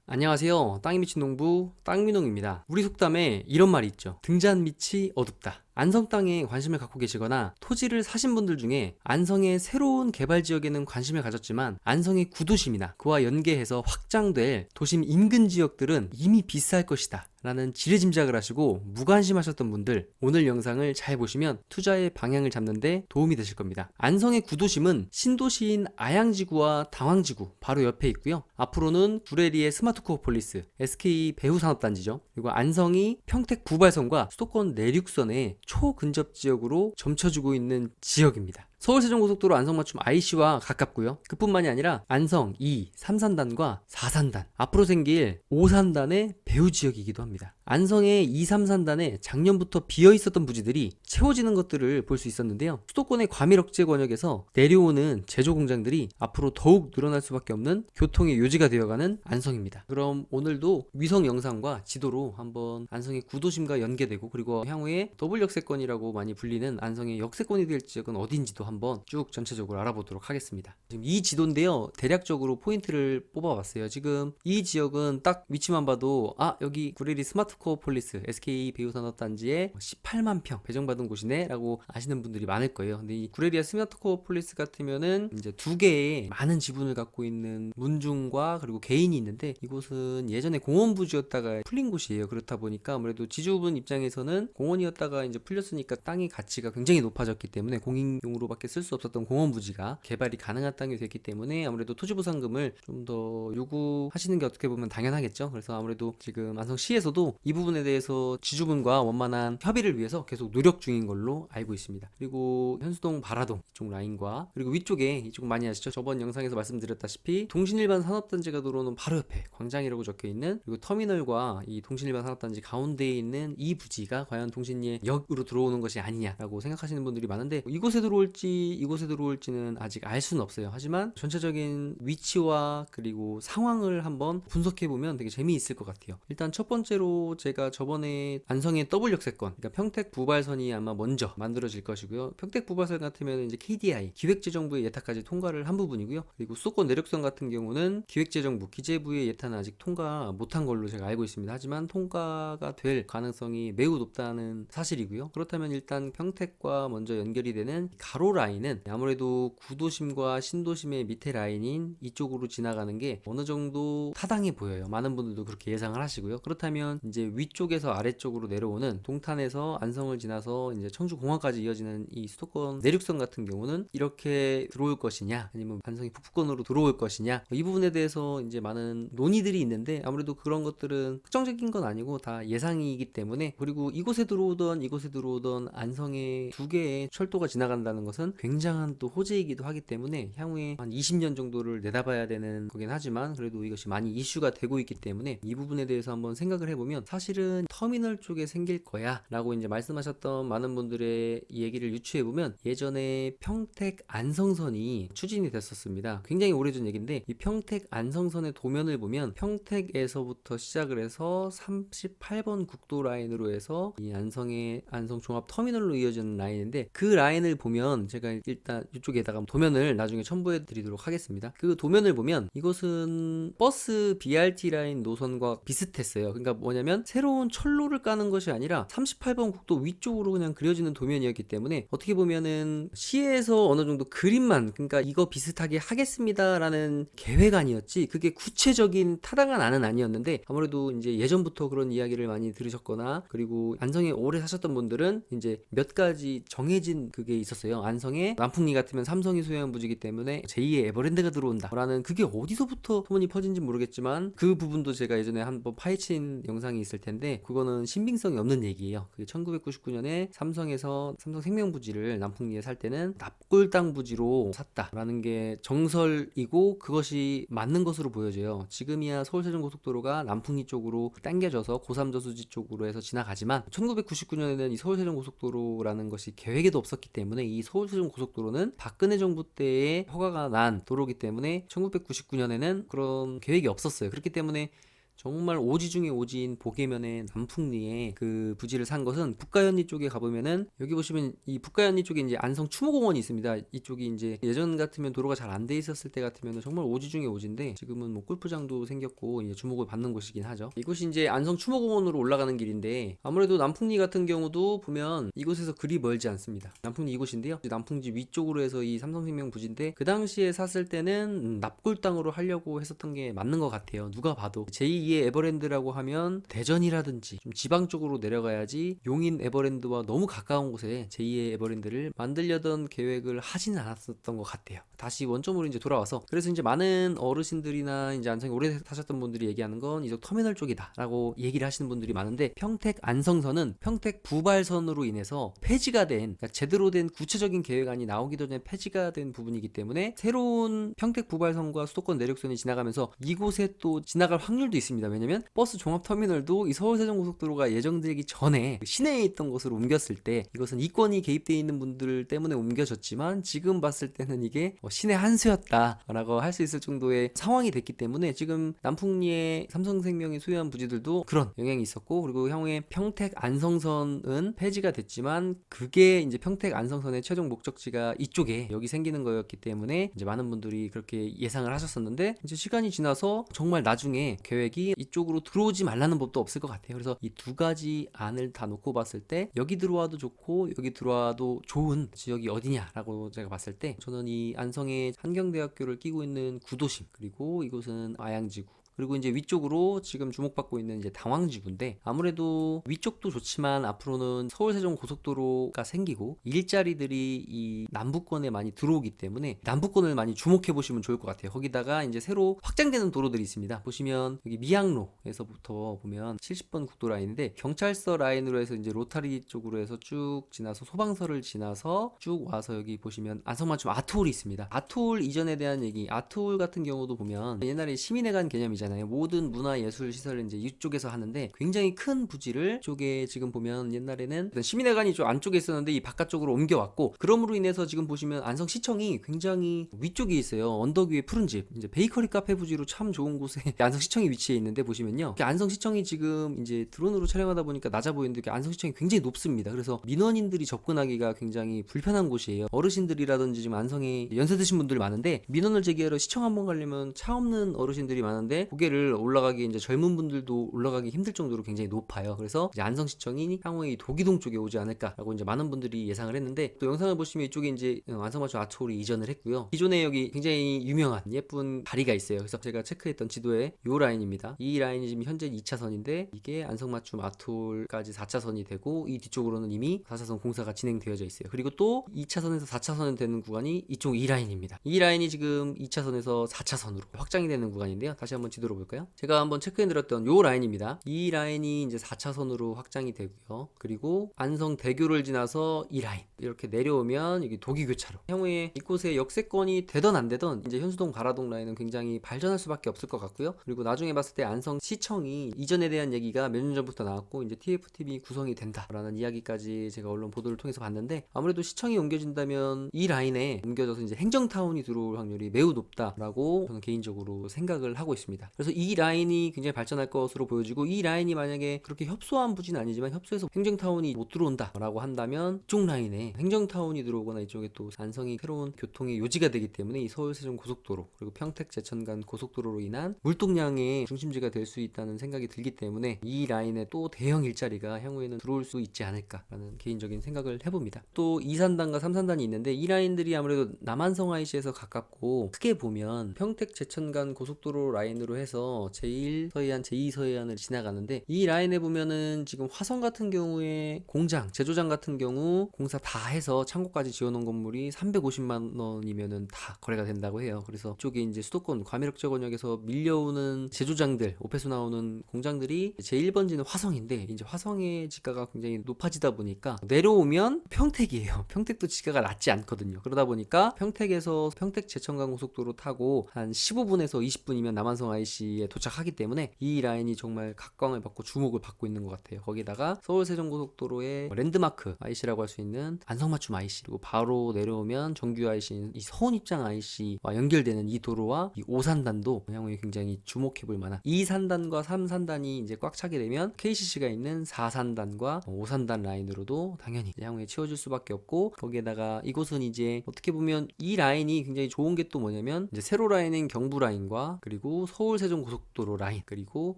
안녕하세요. 땅이 미친 농부 땅민홍입니다. 우리 속담에 이런 말이 있죠. 등잔 밑이 어둡다. 안성 땅에 관심을 갖고 계시거나 토지를 사신 분들 중에 안성의 새로운 개발 지역에는 관심을 가졌지만 안성의 구도심이나 그와 연계해서 확장될 도심 인근 지역들은 이미 비쌀 것이다 라는 지레짐작을 하시고 무관심하셨던 분들, 오늘 영상을 잘 보시면 투자의 방향을 잡는 데 도움이 되실 겁니다. 안성의 구도심은 신도시인 아양지구와 당황지구 바로 옆에 있고요. 앞으로는 구레리의 스마트코어폴리스, SK 배후산업단지죠. 그리고 안성이 평택 부발선과 수도권 내륙선의 초근접 지역으로 점쳐주고 있는 지역입니다. 서울세종고속도로 안성맞춤 IC와 가깝고요. 그뿐만이 아니라 안성 2, 3산단과 4산단, 앞으로 생길 5산단의 배후 지역이기도 합니다. 안성의 2, 3산단에 작년부터 비어있었던 부지들이 채워지는 것들을 볼 수 있었는데요. 수도권의 과밀억제 권역에서 내려오는 제조공장들이 앞으로 더욱 늘어날 수밖에 없는 교통의 요지가 되어가는 안성입니다. 그럼 오늘도 위성 영상과 지도로 한번 안성의 구도심과 연계되고, 그리고 향후에 더블 역세권이라고 많이 불리는 안성의 역세권이 될 지역은 어딘지도 한번 쭉 전체적으로 알아보도록 하겠습니다. 지금 이 지도인데요, 대략적으로 포인트를 뽑아봤어요. 지금 이 지역은 딱 위치만 봐도 여기 구레리 스마트코어폴리스 SK 배후산업단지에 18만 평 배정받은 곳이네 라고 아시는 분들이 많을 거예요. 근데 이 구레리아 스마트코어폴리스 같으면은 이제 두 개의 많은 지분을 갖고 있는 문중과 그리고 개인이 있는데, 이곳은 예전에 공원 부지였다가 풀린 곳이에요. 그렇다 보니까 아무래도 지주분 입장에서는 공원이었다가 이제 풀렸으니까 땅의 가치가 굉장히 높아졌기 때문에 공인용으로밖에 쓸 수 없었던 공원 부지가 개발이 가능한 땅이 됐기 때문에 아무래도 토지보상금을 좀 더 요구하시는 게 어떻게 보면 당연하겠죠. 그래서 아무래도 지금 안성시에서도 이 부분에 대해서 지주분과 원만한 협의를 위해서 계속 노력 중인 걸로 알고 있습니다. 그리고 현수동 바라동 이쪽 라인과 그리고 위쪽에, 이쪽 많이 아시죠? 저번 영상에서 말씀드렸다시피 동신일반 산업단지가 들어오는 바로 옆에 광장이라고 적혀있는, 그리고 터미널과 이 동신일반 산업단지 가운데에 있는 이 부지가 과연 동신리의 역으로 들어오는 것이 아니냐라고 생각하시는 분들이 많은데, 이곳에 들어올지는 아직 알 수는 없어요. 하지만 전체적인 위치와 그리고 상황을 한번 분석해보면 되게 재미있을 것 같아요. 일단 첫 번째로 제가 저번에 안성의 더블 역세권, 그러니까 평택 부발선이 아마 먼저 만들어질 것이고요. 평택 부발선 같으면 이제 KDI 기획재정부의 예타까지 통과를 한 부분이고요. 그리고 수도권 내륙선 같은 경우는 기획재정부 기재부의 예타는 아직 통과 못한 걸로 제가 알고 있습니다. 하지만 통과가 될 가능성이 매우 높다는 사실이고요. 그렇다면 일단 평택과 먼저 연결이 되는 가로 라인은 아무래도 구도심과 신도심의 밑에 라인인 이쪽으로 지나가는 게 어느 정도 타당해 보여요. 많은 분들도 그렇게 예상을 하시고요. 그렇다면 이제 위쪽에서 아래쪽으로 내려오는 동탄에서 안성을 지나서 이제 청주공항까지 이어지는 이 수도권 내륙선 같은 경우는 이렇게 들어올 것이냐, 아니면 안성이 북부권으로 들어올 것이냐, 이 부분에 대해서 이제 많은 논의들이 있는데, 아무래도 그런 것들은 특정적인 건 아니고 다 예상이기 때문에, 그리고 이곳에 들어오던 안성의 두 개의 철도가 지나간다는 것은 굉장한 또 호재이기도 하기 때문에 향후에 한 20년 정도를 내다봐야 되는 거긴 하지만, 그래도 이것이 많이 이슈가 되고 있기 때문에 이 부분에 대해서 한번 생각을 해보면, 사실은 터미널 쪽에 생길 거야 라고 이제 말씀하셨던 많은 분들의 얘기를 유추해보면, 예전에 평택 안성선이 추진이 됐었습니다. 굉장히 오래전 얘기인데, 이 평택 안성선의 도면을 보면 평택에서부터 시작을 해서 38번 국도 라인으로 해서 이 안성의 안성 종합 터미널로 이어지는 라인인데, 그 라인을 보면 제가 일단 이쪽에다가 도면을 나중에 첨부해 드리도록 하겠습니다. 그 도면을 보면 이것은 버스 BRT 라인 노선과 비슷했어요. 그러니까 뭐냐면 새로운 철로를 까는 것이 아니라 38번 국도 위쪽으로 그냥 그려지는 도면이었기 때문에, 어떻게 보면은 시에서 어느 정도 그림만, 그러니까 이거 비슷하게 하겠습니다 라는 계획안이었지, 그게 구체적인 타당한 안은 아니었는데, 아무래도 이제 예전부터 그런 이야기를 많이 들으셨거나, 그리고 안성에 오래 사셨던 분들은 이제 몇 가지 정해진 그게 있었어요. 안성에 남풍리 같으면 삼성이 소유한 부지이기 때문에 제2의 에버랜드가 들어온다 라는, 그게 어디서부터 소문이 퍼진지 모르겠지만 그 부분도 제가 예전에 한번 파헤친 영상이 있을 텐데, 그거는 신빙성이 없는 얘기예요. 그게 1999년에 삼성에서 삼성생명 부지를 남풍리에 살 때는 납골당 부지로 샀다라는 게 정설이고, 그것이 맞는 것으로 보여져요. 지금이야 서울세종고속도로가 남풍리 쪽으로 당겨져서 고삼저수지 쪽으로 해서 지나가지만, 1999년에는 이 서울세종고속도로라는 것이 계획에도 없었기 때문에, 이 서울세종고속도로는 박근혜 정부 때에 허가가 난 도로기 때문에 1999년에는 그런 계획이 없었어요. 그렇기 때문에 정말 오지 중에 오지인 보계면의 남풍리에 그 부지를 산 것은 북가현리 쪽에 가보면은, 여기 보시면 이 북가현리 쪽에 이제 안성 추모공원이 있습니다. 이쪽이 이제 예전 같으면 도로가 잘 안 돼 있었을 때 같으면 정말 오지 중에 오지인데, 지금은 뭐 골프장도 생겼고 이제 주목을 받는 곳이긴 하죠. 이곳이 이제 안성 추모공원으로 올라가는 길인데, 아무래도 남풍리 같은 경우도 보면 이곳에서 그리 멀지 않습니다. 남풍리 이곳인데요, 남풍지 위쪽으로 해서 이 삼성생명 부지인데, 그 당시에 샀을 때는 납골 땅으로 하려고 했었던 게 맞는 것 같아요. 누가 봐도 제2의 에버랜드라고 하면 대전이라든지 좀 지방 쪽으로 내려가야지 용인 에버랜드와 너무 가까운 곳에 제2의 에버랜드를 만들려던 계획을 하진 않았었던 것 같아요. 다시 원점으로 이제 돌아와서, 그래서 이제 많은 어르신들이나 이제 안성에 오래 사셨던 분들이 얘기하는 건 이쪽 터미널 쪽이다라고 얘기를 하시는 분들이 많은데, 평택 안성선은 평택 부발선으로 인해서 폐지가 된, 그러니까 제대로 된 구체적인 계획안이 나오기도 전에 폐지가 된 부분이기 때문에 새로운 평택 부발선과 수도권 내륙선이 지나가면서 이곳에 또 지나갈 확률도 있습니다. 왜냐면 버스 종합터미널도 이 서울세종고속도로가 예정되기 전에 시내에 있던 곳으로 옮겼을 때, 이것은 이권이 개입되어 있는 분들 때문에 옮겨졌지만 지금 봤을 때는 이게 시내 한수였다라고 할 수 있을 정도의 상황이 됐기 때문에, 지금 남풍리의 삼성생명이 소유한 부지들도 그런 영향이 있었고, 그리고 향후에 평택 안성선은 폐지가 됐지만 그게 이제 평택 안성선의 최종 목적지가 이쪽에 여기 생기는 거였기 때문에 이제 많은 분들이 그렇게 예상을 하셨었는데, 이제 시간이 지나서 정말 나중에 계획이 이쪽으로 들어오지 말라는 법도 없을 것 같아요. 그래서 이 두 가지 안을 다 놓고 봤을 때 여기 들어와도 좋고 여기 들어와도 좋은 지역이 어디냐라고 제가 봤을 때, 저는 이 안성에 한경대학교를 끼고 있는 구도심, 그리고 이곳은 아양지구, 그리고 이제 위쪽으로 지금 주목받고 있는 이제 당황지구인데, 아무래도 위쪽도 좋지만 앞으로는 서울세종 고속도로가 생기고 일자리들이 이 남부권에 많이 들어오기 때문에 남부권을 많이 주목해 보시면 좋을 것 같아요. 거기다가 이제 새로 확장되는 도로들이 있습니다. 보시면 여기 미양로에서부터 보면 70번 국도 라인인데, 경찰서 라인으로 해서 이제 로타리 쪽으로 해서 쭉 지나서 소방서를 지나서 쭉 와서 여기 보시면 안성맞춤 아트홀이 있습니다. 아트홀 이전에 대한 얘기, 아트홀 같은 경우도 보면 옛날에 시민회관 개념이잖아요. 모든 문화예술 시설을 이제 이쪽에서 하는데, 굉장히 큰 부지를 쪽에 지금 보면 옛날에는 시민회관이 좀 안쪽에 있었는데 이 바깥쪽으로 옮겨왔고, 그럼으로 인해서 지금 보시면 안성시청이 굉장히 위쪽에 있어요. 언덕 위에 푸른 집, 이제 베이커리 카페 부지로 참 좋은 곳에 안성시청이 위치해 있는데, 보시면요, 안성시청이 지금 이제 드론으로 촬영하다 보니까 낮아 보이는데 안성시청이 굉장히 높습니다. 그래서 민원인들이 접근하기가 굉장히 불편한 곳이에요. 어르신들이라든지 지금 안성에 연세 드신 분들이 많은데 민원을 제기하러 시청 한번 가려면 차 없는 어르신들이 많은데, 고개를 올라가기 이제 젊은 분들도 올라가기 힘들 정도로 굉장히 높아요. 그래서 이제 안성시청이 향후에 이 도기동 쪽에 오지 않을까라고 이제 많은 분들이 예상을 했는데, 또 영상을 보시면 이쪽에 이제 안성맞춤 아트홀이 이전을 했고요. 기존에 여기 굉장히 유명한 예쁜 다리가 있어요. 그래서 제가 체크했던 지도에 요 라인입니다. 이 라인이 지금 현재 2차선인데 이게 안성맞춤 아트홀까지 4차선이 되고, 이 뒤쪽으로는 이미 4차선 공사가 진행되어져 있어요. 그리고 또 2차선에서 4차선이 되는 구간이 이쪽 이 라인입니다. 이 라인이 지금 2차선에서 4차선으로 확장이 되는 구간인데요. 다시 한번 지도로 볼까요? 제가 한번 체크해드렸던 요 라인입니다. 이 라인이 이제 4차선으로 확장이 되고요. 그리고 안성대교를 지나서 이 라인 이렇게 내려오면 여기 도기교차로, 향후에 이곳에 역세권이 되던 안 되던 이제 현수동 가라동 라인은 굉장히 발전할 수밖에 없을 것 같고요. 그리고 나중에 봤을 때 안성시청이 이전에 대한 얘기가 몇 년 전부터 나왔고, 이제 TFTV 구성이 된다라는 이야기까지 제가 언론 보도를 통해서 봤는데, 아무래도 시청이 옮겨진다면 이 라인에 옮겨져서 이제 행정타운이 들어올 확률이 매우 높다라고 저는 개인적으로 생각을 하고 있습니다. 그래서 이 라인이 굉장히 발전할 것으로 보여지고, 이 라인이 만약에 그렇게 협소한 부지는 아니지만 협소해서 행정타운이 못 들어온다라고 한다면 이쪽 라인에 행정타운이 들어오거나 이쪽에 또 안성이 새로운 교통의 요지가 되기 때문에 이 서울세종 고속도로 그리고 평택 제천 간 고속도로로 인한 물동량의 중심지가 될 수 있다는 생각이 들기 때문에, 이 라인에 또 대형 일자리가 향후에는 들어올 수 있지 않을까라는 개인적인 생각을 해봅니다. 또 2산단과 3산단이 있는데, 이 라인들이 아무래도 남한성 IC에서 가깝고, 크게 보면 평택 제천 간 고속도로 라인으로 해서 제1 서해안, 제2 서해안을 지나가는데, 이 라인에 보면은 지금 화성 같은 경우에 공장, 제조장 같은 경우 공사 다 해서 창고까지 지어놓은 건물이 350만 원이면은 다 거래가 된다고 해요. 그래서 이쪽에 이제 수도권 과밀억제 권역에서 밀려오는 제조장들, 오페수 나오는 공장들이 제1번지는 화성인데, 이제 화성의 지가가 굉장히 높아지다 보니까 내려오면 평택이에요. 평택도 지가가 낮지 않거든요. 그러다 보니까 평택에서 평택 제천간 고속도로 타고 한 15분에서 20분이면 남한성 IC IC에 도착하기 때문에 이 라인이 정말 각광을 받고 주목을 받고 있는 것 같아요. 거기다가 서울 세종고속도로의 랜드마크 IC라고 할 수 있는 안성맞춤 IC, 그리고 바로 내려오면 정규 IC인 이 서운 입장 IC와 연결되는 이 도로와 이 5산단도 향후에 굉장히 주목해볼 만한, 2산단과 3산단이 이제 꽉 차게 되면 KCC가 있는 4산단과 5산단 라인으로도 당연히 향후에 채워질 수밖에 없고, 거기에다가 이곳은 이제 어떻게 보면 이 라인이 굉장히 좋은 게 또 뭐냐면 이제 세로 라인인 경부 라인과 그리고 서울 세종 고속도로 라인 그리고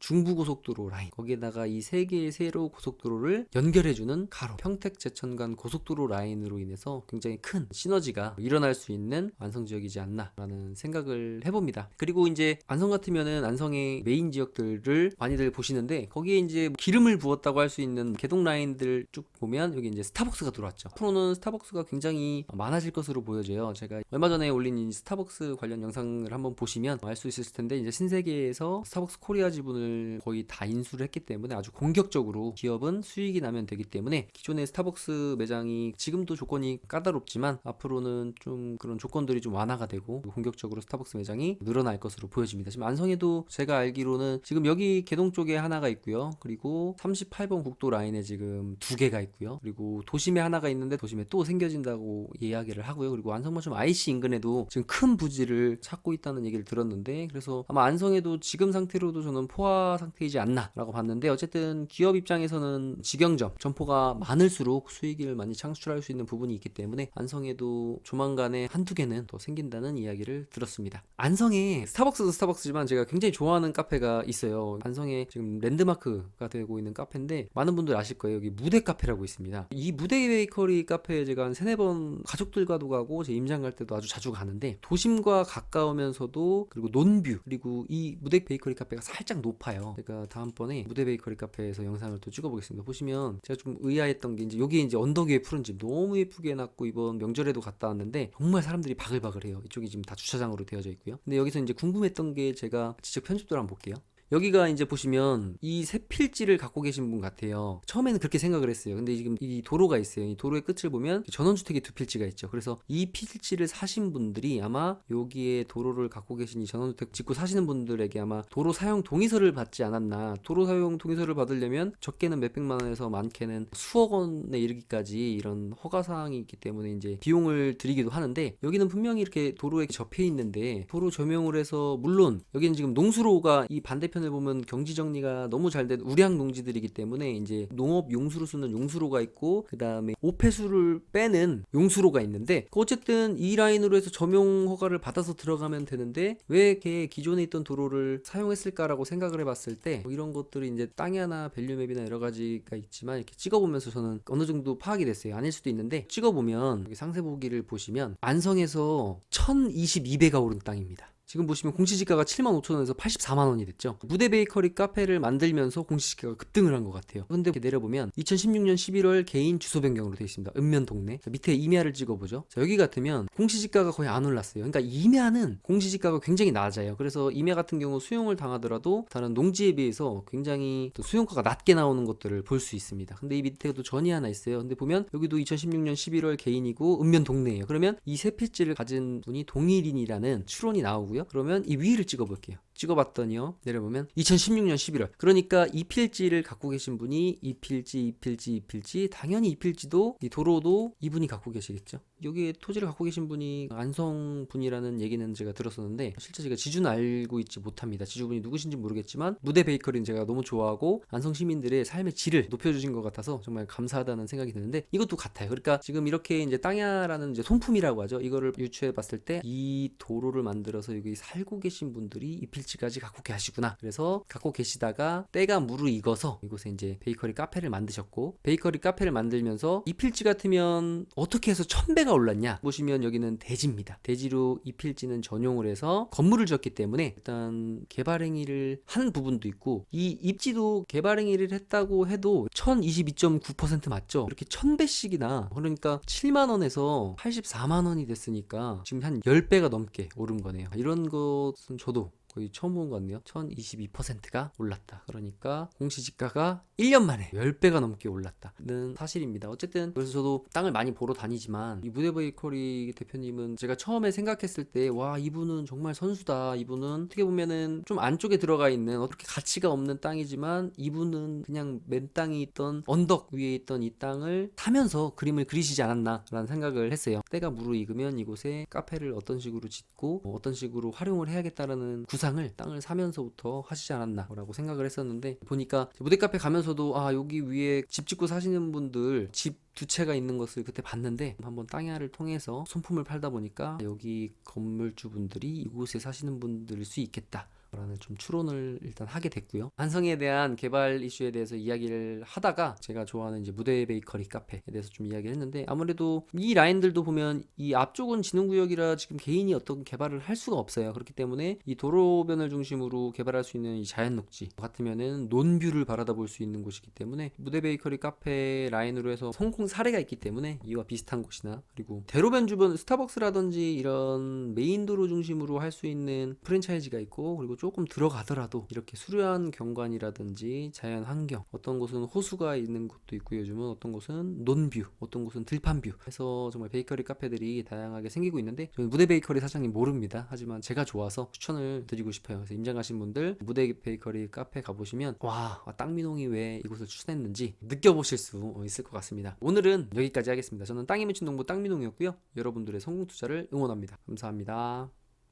중부 고속도로 라인, 거기에다가 이 세 개의 세로 고속도로를 연결해주는 가로 평택 제천 간 고속도로 라인으로 인해서 굉장히 큰 시너지가 일어날 수 있는 완성 지역이지 않나라는 생각을 해봅니다. 그리고 이제 안성 같으면은 안성의 메인 지역들을 많이들 보시는데, 거기에 이제 기름을 부었다고 할 수 있는 개동 라인들 쭉 보면 여기 이제 스타벅스가 들어왔죠. 앞으로는 스타벅스가 굉장히 많아질 것으로 보여져요. 제가 얼마 전에 올린 이 스타벅스 관련 영상을 한번 보시면 알 수 있을 텐데, 이제 신세계에서 스타벅스 코리아 지분을 거의 다 인수를 했기 때문에 아주 공격적으로 기업은 수익이 나면 되기 때문에, 기존의 스타벅스 매장이 지금도 조건이 까다롭지만 앞으로는 좀 그런 조건들이 좀 완화가 되고 공격적으로 스타벅스 매장이 늘어날 것으로 보여집니다. 지금 안성에도 제가 알기로는 지금 여기 개동 쪽에 하나가 있고요. 그리고 38번 국도 라인에 지금 2개가 있고요. 그리고 도심에 하나가 있는데 도심에 또 생겨진다고 이야기를 하고요. 그리고 안성맞춤 IC 인근에도 지금 큰 부지를 찾고 있다는 얘기를 들었는데, 그래서 아마 안성에도 지금 상태로도 저는 포화 상태이지 않나 라고 봤는데, 어쨌든 기업 입장에서는 직영점 점포가 많을수록 수익을 많이 창출할 수 있는 부분이 있기 때문에 안성에도 조만간에 한두 개는 더 생긴다는 이야기를 들었습니다. 안성에 스타벅스도 스타벅스지만 제가 굉장히 좋아하는 카페가 있어요. 안성에 지금 랜드마크가 되고 있는 카페인데, 많은 분들 아실 거예요. 여기 무대 카페라고 있습니다. 이 무대 베이커리 카페에 제가 한 3-4번 가족들과도 가고 제 임장 갈 때도 아주 자주 가는데, 도심과 가까우면서도 그리고 논뷰, 그리고 이 무대 베이커리 카페가 살짝 높아요. 제가 다음번에 무대 베이커리 카페에서 영상을 또 찍어보겠습니다. 보시면 제가 좀 의아했던 게, 이제 여기에 이제 언덕 위에 푸른 집 너무 예쁘게 해놨고, 이번 명절에도 갔다 왔는데 정말 사람들이 바글바글해요. 이쪽이 지금 다 주차장으로 되어져 있고요. 근데 여기서 이제 궁금했던 게, 제가 직접 편집도를 한번 볼게요. 여기가 이제 보시면 이 새 필지를 갖고 계신 분 같아요. 처음에는 그렇게 생각을 했어요. 근데 지금 이 도로가 있어요. 이 도로의 끝을 보면 전원주택이 2필지가 있죠. 그래서 이 필지를 사신 분들이 아마 여기에 도로를 갖고 계신 이 전원주택 짓고 사시는 분들에게 아마 도로 사용 동의서를 받지 않았나. 도로 사용 동의서를 받으려면 적게는 몇백만 원에서 많게는 수억 원에 이르기까지 이런 허가사항이 있기 때문에 이제 비용을 들이기도 하는데, 여기는 분명히 이렇게 도로에 접해 있는데 도로 조명을 해서, 물론 여기는 지금 농수로가 이 반대편 보면 경지 정리가 너무 잘 된 우량 농지들이기 때문에 이제 농업 용수로 쓰는 용수로가 있고, 그 다음에 오폐수를 빼는 용수로가 있는데, 어쨌든 이 라인으로 해서 점용 허가를 받아서 들어가면 되는데 왜 이렇게 기존에 있던 도로를 사용했을까라고 생각을 해봤을 때, 이런 것들이 이제 땅이 하나 밸류맵이나 여러 가지가 있지만 이렇게 찍어보면서 저는 어느 정도 파악이 됐어요. 아닐 수도 있는데, 찍어보면 여기 상세 보기를 보시면 안성에서 1022배가 오른 땅입니다. 지금 보시면 공시지가가 75,000원에서 84만원이 됐죠. 무대 베이커리 카페를 만들면서 공시지가가 급등을 한 것 같아요. 근데 이렇게 내려보면 2016년 11월 개인 주소 변경으로 되어 있습니다. 읍면 동네. 밑에 임야를 찍어보죠. 자, 여기 같으면 공시지가가 거의 안 올랐어요. 그러니까 임야는 공시지가가 굉장히 낮아요. 그래서 임야 같은 경우 수용을 당하더라도 다른 농지에 비해서 굉장히 또 수용가가 낮게 나오는 것들을 볼 수 있습니다. 근데 이 밑에도 전이 하나 있어요. 근데 보면 여기도 2016년 11월 개인이고 읍면 동네예요. 그러면 이 세 필지를 가진 분이 동일인이라는 추론이 나오고요. 그러면 이 위를 찍어볼게요. 찍어봤더니요, 내려보면 2016년 11월, 그러니까 이 필지를 갖고 계신 분이 이 필지 당연히 이 필지도 이 도로도 이분이 갖고 계시겠죠. 여기에 토지를 갖고 계신 분이 안성 분이라는 얘기는 제가 들었었는데, 실제 제가 지주는 알고 있지 못합니다. 지주분이 누구신지 모르겠지만 무대 베이커리는 제가 너무 좋아하고 안성 시민들의 삶의 질을 높여주신 것 같아서 정말 감사하다는 생각이 드는데, 이것도 같아요. 그러니까 지금 이렇게 이제 땅야라는 이제 손품이라고 하죠. 이거를 유추해봤을 때 이 도로를 만들어서 여기 살고 계신 분들이 이 필지까지 갖고 계시구나. 그래서 갖고 계시다가 때가 무르익어서 이곳에 이제 베이커리 카페를 만드셨고, 베이커리 카페를 만들면서 이 필지 같으면 어떻게 해서 1000배가 올랐냐 보시면 여기는 대지입니다. 대지로 이 필지는 전용을 해서 건물을 지었기 때문에 일단 개발 행위를 한 부분도 있고, 이 입지도 개발 행위를 했다고 해도 1022.9% 맞죠? 이렇게 1000배씩이나, 그러니까 7만원에서 84만원이 됐으니까 지금 한 10배가 넘게 오른 거네요. 이런 것은 저도 거의 처음 본 것 같네요. 1022%가 올랐다. 그러니까 공시지가가 1년 만에 10배가 넘게 올랐다는 사실입니다. 어쨌든 그래서 저도 땅을 많이 보러 다니지만 이 무대 베이커리 대표님은 제가 처음에 생각했을 때 와, 이분은 정말 선수다. 이분은 어떻게 보면은 좀 안쪽에 들어가 있는 어떻게 가치가 없는 땅이지만 이분은 그냥 맨 땅에 있던 언덕 위에 있던 이 땅을 타면서 그림을 그리시지 않았나라는 생각을 했어요. 때가 무르익으면 이곳에 카페를 어떤 식으로 짓고 어떤 식으로 활용을 해야겠다라는 구상을 땅을 사면서부터 하시지 않았나라고 생각을 했었는데, 보니까 무대 카페 가면서도 아, 여기 위에 집 짓고 사시는 분들 집 두 채가 있는 것을 그때 봤는데, 한번 땅야를 통해서 손품을 팔다 보니까 여기 건물주분들이 이곳에 사시는 분들일 수 있겠다 라는 좀 추론을 일단 하게 됐고요. 안성에 대한 개발 이슈에 대해서 이야기를 하다가 제가 좋아하는 이제 무대 베이커리 카페에 대해서 좀 이야기를 했는데, 아무래도 이 라인들도 보면 이 앞쪽은 진흥구역이라 지금 개인이 어떤 개발을 할 수가 없어요. 그렇기 때문에 이 도로변을 중심으로 개발할 수 있는 이 자연 녹지 같으면은 논뷰를 바라다 볼 수 있는 곳이기 때문에 무대 베이커리 카페 라인으로 해서 성공 사례가 있기 때문에 이와 비슷한 곳이나, 그리고 대로변 주변 스타벅스라든지 이런 메인 도로 중심으로 할 수 있는 프랜차이즈가 있고, 그리고 조금 들어가더라도 이렇게 수려한 경관이라든지 자연 환경, 어떤 곳은 호수가 있는 곳도 있고, 요즘은 어떤 곳은 논뷰, 어떤 곳은 들판뷰 해서 정말 베이커리 카페들이 다양하게 생기고 있는데, 저는 무대 베이커리 사장님 모릅니다. 하지만 제가 좋아서 추천을 드리고 싶어요. 그래서 임장 가신 분들 무대 베이커리 카페 가보시면 와, 땅미농이 왜 이곳을 추천했는지 느껴보실 수 있을 것 같습니다. 오늘은 여기까지 하겠습니다. 저는 땅이 맺힌 농부 땅미농이었고요. 여러분들의 성공 투자를 응원합니다. 감사합니다.